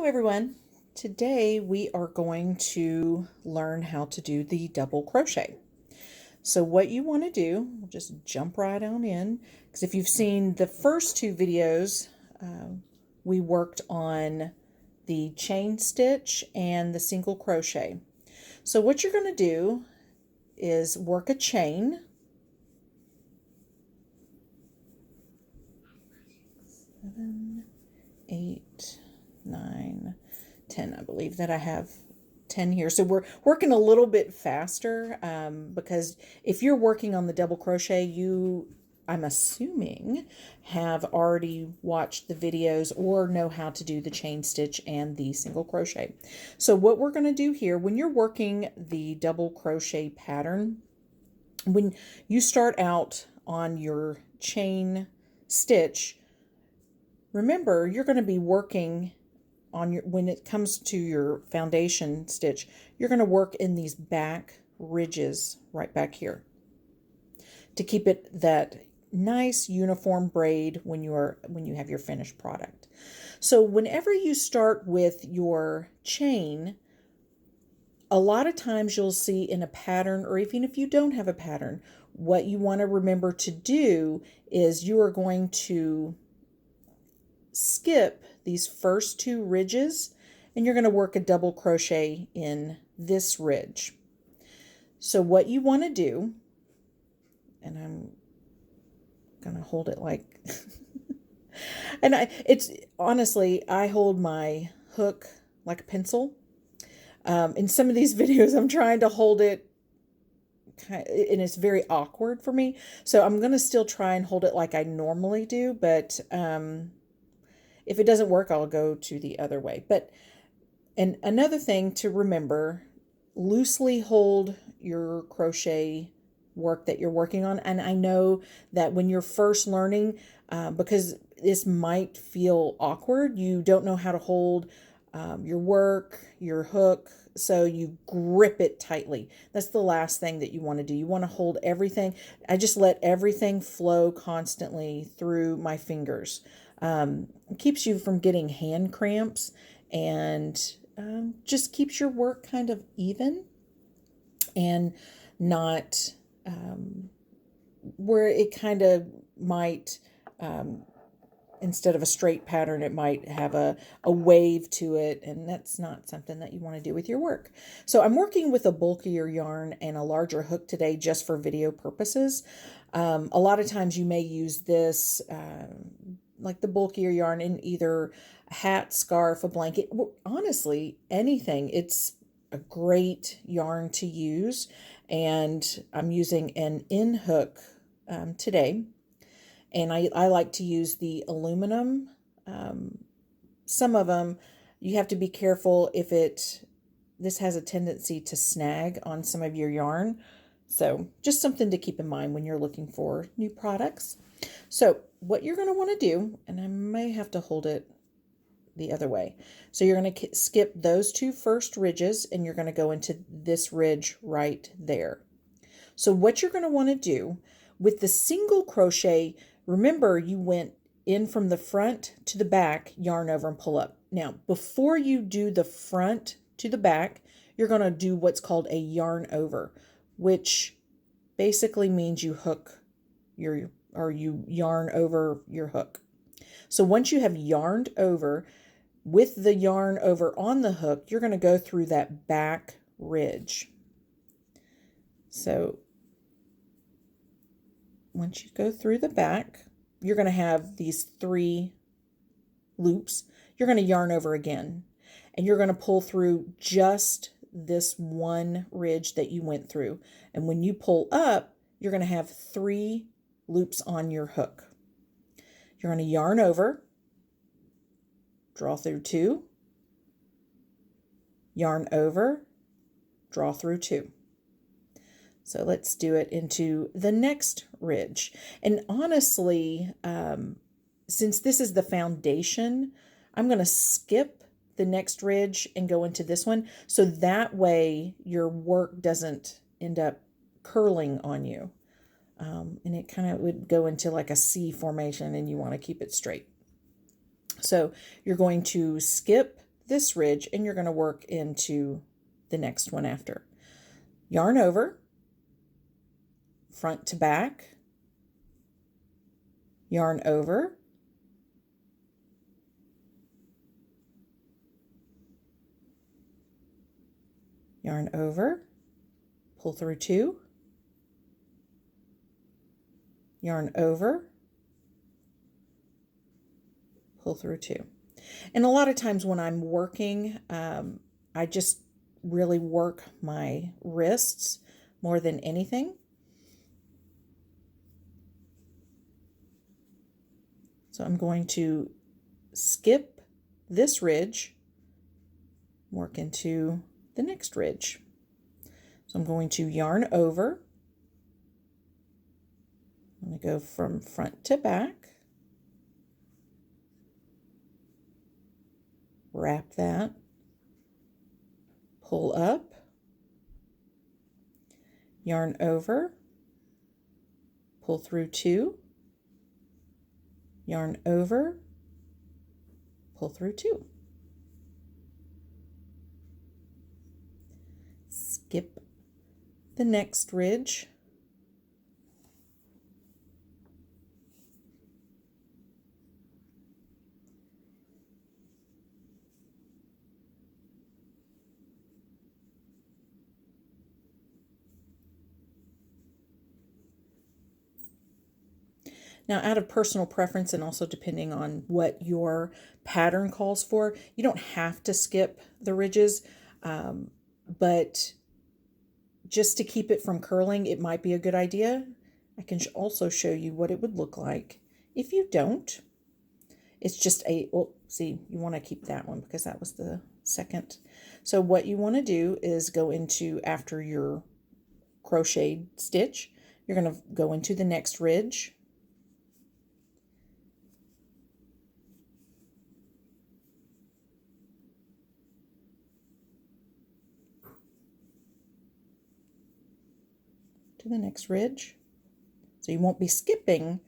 Everyone. Today we are going to learn how to do the double crochet. So what you want to do, we'll just jump right on in, because if you've seen the first two videos, we worked on the chain stitch and the single crochet. So what you're going to do is work a chain. 7, 8, 9, 10. I believe that I have 10 here. So we're working a little bit faster because if you're working on the double crochet, I'm assuming, have already watched the videos or know how to do the chain stitch and the single crochet. So what we're going to do here, when you're working the double crochet pattern, when you start out on your chain stitch, remember you're going to be working on when it comes to your foundation stitch, you're going to work in these back ridges right back here to keep it that nice uniform braid when you have your finished product. So whenever you start with your chain, a lot of times you'll see in a pattern, or even if you don't have a pattern, what you want to remember to do is you are going to skip these first two ridges and you're going to work a double crochet in this ridge. So what you want to do, and I'm going to hold it like and it's honestly, I hold my hook like a pencil. In some of these videos I'm trying to hold it and it's very awkward for me, so I'm going to still try and hold it like I normally do, but if it doesn't work, I'll go to the other way. And another thing to remember, loosely hold your crochet work that you're working on. And I know that when you're first learning, because this might feel awkward, you don't know how to hold your work, your hook, so you grip it tightly. That's the last thing that you want to do. You want to hold everything. I just let everything flow constantly through my fingers. It keeps you from getting hand cramps and just keeps your work kind of even and not where it kind of might, instead of a straight pattern, it might have a wave to it, and that's not something that you want to do with your work. So I'm working with a bulkier yarn and a larger hook today just for video purposes. A lot of times you may use this like the bulkier yarn in either a hat, scarf, a blanket, honestly, anything. It's a great yarn to use, and I'm using an in hook today, and I like to use the aluminum. Some of them you have to be careful if this has a tendency to snag on some of your yarn, so just something to keep in mind when you're looking for new products. So what you're going to want to do, and I may have to hold it the other way. So you're going to skip those two first ridges and you're going to go into this ridge right there. So what you're going to want to do with the single crochet, remember you went in from the front to the back, yarn over and pull up. Now, before you do the front to the back, you're going to do what's called a yarn over, which basically means you yarn over your hook. So once you have yarned over, with the yarn over on the hook, you're going to go through that back ridge. So once you go through the back, you're going to have these 3 loops. You're going to yarn over again, and you're going to pull through just this one ridge that you went through. And when you pull up, you're going to have 3 loops on your hook. You're going to yarn over, draw through 2, yarn over, draw through 2. So let's do it into the next ridge. And honestly, since this is the foundation, I'm going to skip the next ridge and go into this one, so that way your work doesn't end up curling on you. And it kind of would go into like a C formation, and you want to keep it straight. So you're going to skip this ridge and you're going to work into the next one after. Yarn over, front to back, yarn over, yarn over, pull through 2, yarn over, pull through 2. And a lot of times when I'm working, I just really work my wrists more than anything. So I'm going to skip this ridge, work into the next ridge. So I'm going to yarn over. I'm going to go from front to back, wrap that, pull up, yarn over, pull through 2, yarn over, pull through 2. Skip the next ridge. Now, out of personal preference and also depending on what your pattern calls for, you don't have to skip the ridges, but just to keep it from curling, it might be a good idea. I can also show you what it would look like if you don't. It's just well, see, you want to keep that one because that was the second. So what you want to do is go into, after your crocheted stitch, you're going to go into the next ridge. To the next ridge. So you won't be skipping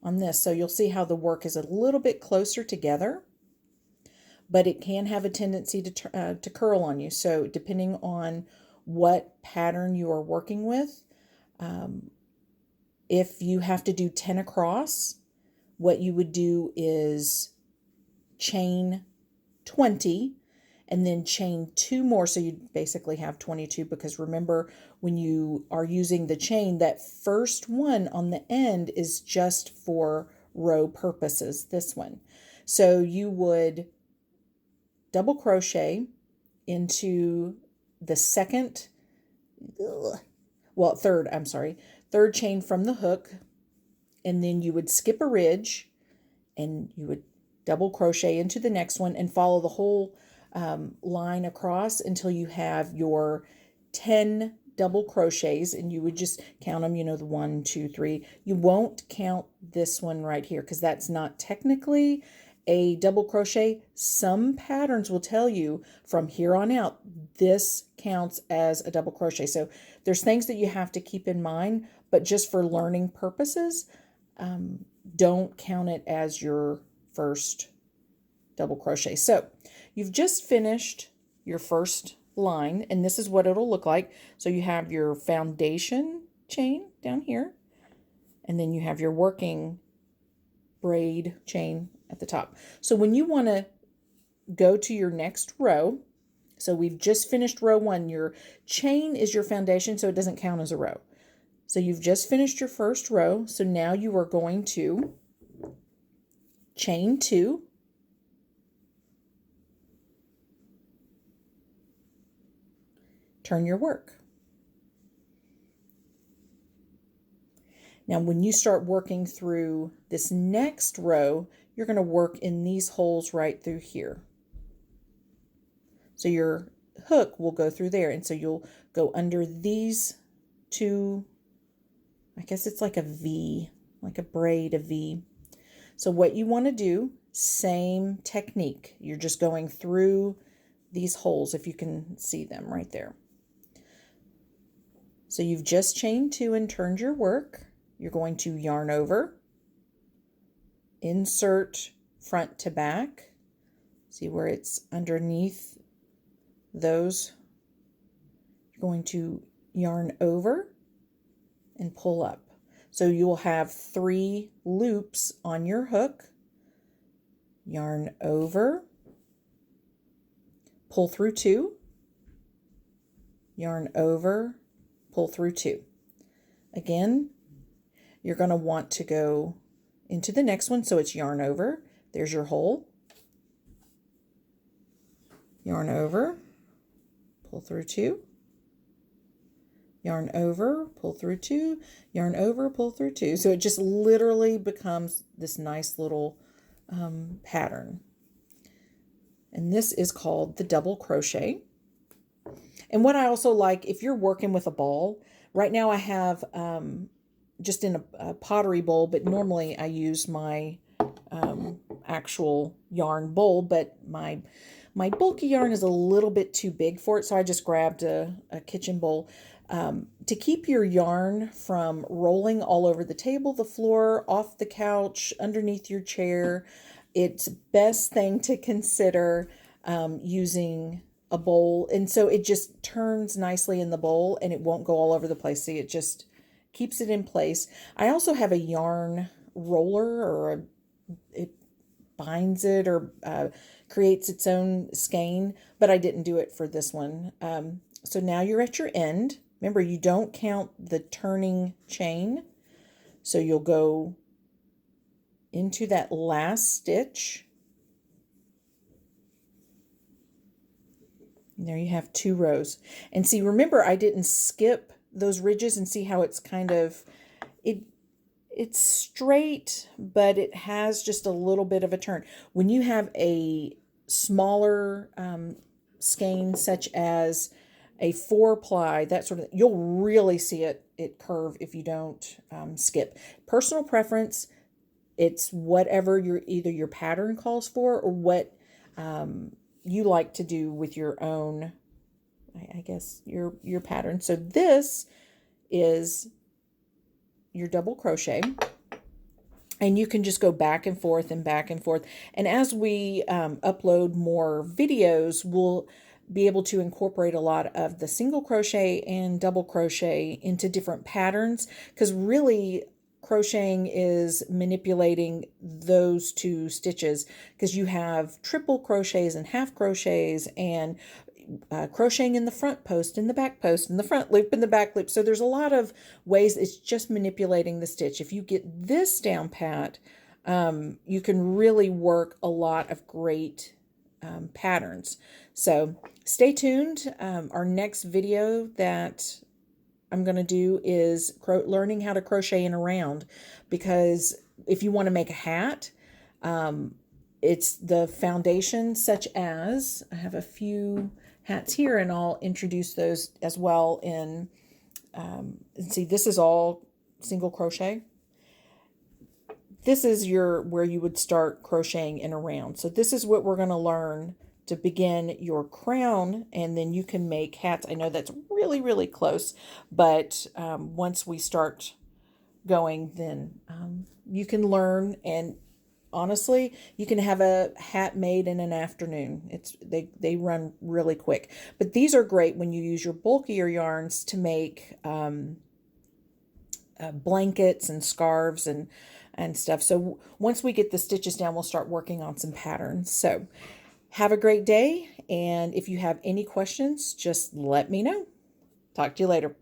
on this. So you'll see how the work is a little bit closer together, but it can have a tendency to curl on you. So depending on what pattern you are working with, if you have to do 10 across, what you would do is chain 20 and then chain 2 more. So you basically have 22, because remember, when you are using the chain, that first one on the end is just for row purposes, this one. So you would double crochet into the third chain from the hook, and then you would skip a ridge and you would double crochet into the next one and follow the whole line across until you have your 10 double crochets, and you would just count them, the 1, 2, 3. You won't count this one right here because that's not technically a double crochet. Some patterns will tell you from here on out, this counts as a double crochet. So there's things that you have to keep in mind, but just for learning purposes, don't count it as your first double crochet. So you've just finished your first line, and this is what it'll look like. So you have your foundation chain down here, and then you have your working braid chain at the top. So when you want to go to your next row, so we've just finished row 1, your chain is your foundation, so it doesn't count as a row. So you've just finished your first row, so now you are going to chain 2, turn your work. Now when you start working through this next row, you're going to work in these holes right through here. So your hook will go through there, and so you'll go under these 2, I guess it's like a V, like a braid, a V. So what you want to do, same technique. You're just going through these holes, if you can see them right there. So you've just chained 2 and turned your work. You're going to yarn over, insert front to back. See where it's underneath those? You're going to yarn over and pull up. So you will have 3 loops on your hook. Yarn over, pull through 2, yarn over, pull through 2. Again, you're going to want to go into the next one, so it's yarn over. There's your hole. Yarn over, pull through 2. Yarn over, pull through 2, yarn over, pull through 2. So it just literally becomes this nice little pattern. And this is called the double crochet. And what I also like, if you're working with a ball, right now I have just in a pottery bowl, but normally I use my actual yarn bowl, but my bulky yarn is a little bit too big for it, so I just grabbed a kitchen bowl. To keep your yarn from rolling all over the table, the floor, off the couch, underneath your chair, it's best thing to consider using a bowl. And so it just turns nicely in the bowl and it won't go all over the place. See, it just keeps it in place. I also have a yarn roller, or it binds it or creates its own skein, but I didn't do it for this one. So now you're at your end. Remember, you don't count the turning chain. So you'll go into that last stitch. And there you have 2 rows. And see, remember, I didn't skip those ridges, and see how it's kind of, it's straight, but it has just a little bit of a turn. When you have a smaller skein, such as a 4-ply, that sort of, you'll really see it curve if you don't skip. Personal preference, it's whatever either your pattern calls for, or what you like to do with your own, I guess, your pattern. So this is your double crochet, and you can just go back and forth and back and forth. And as we upload more videos, we'll be able to incorporate a lot of the single crochet and double crochet into different patterns, because really crocheting is manipulating those 2 stitches, because you have triple crochets and half crochets, and crocheting in the front post, in the back post, in the front loop, in the back loop. So there's a lot of ways. It's just manipulating the stitch. If you get this down pat, you can really work a lot of great patterns. So stay tuned. Our next video that I'm going to do is learning how to crochet in a round, because if you want to make a hat, it's the foundation, such as I have a few hats here, and I'll introduce those as well in, and see, this is all single crochet. This is where you would start crocheting in a round. So this is what we're going to learn to begin your crown, and then you can make hats. I know that's really, really close, but once we start going, then you can learn, and honestly, you can have a hat made in an afternoon. They run really quick. But these are great when you use your bulkier yarns to make blankets and scarves and stuff. So once we get the stitches down, we'll start working on some patterns. So have a great day, and if you have any questions, just let me know. Talk to you later.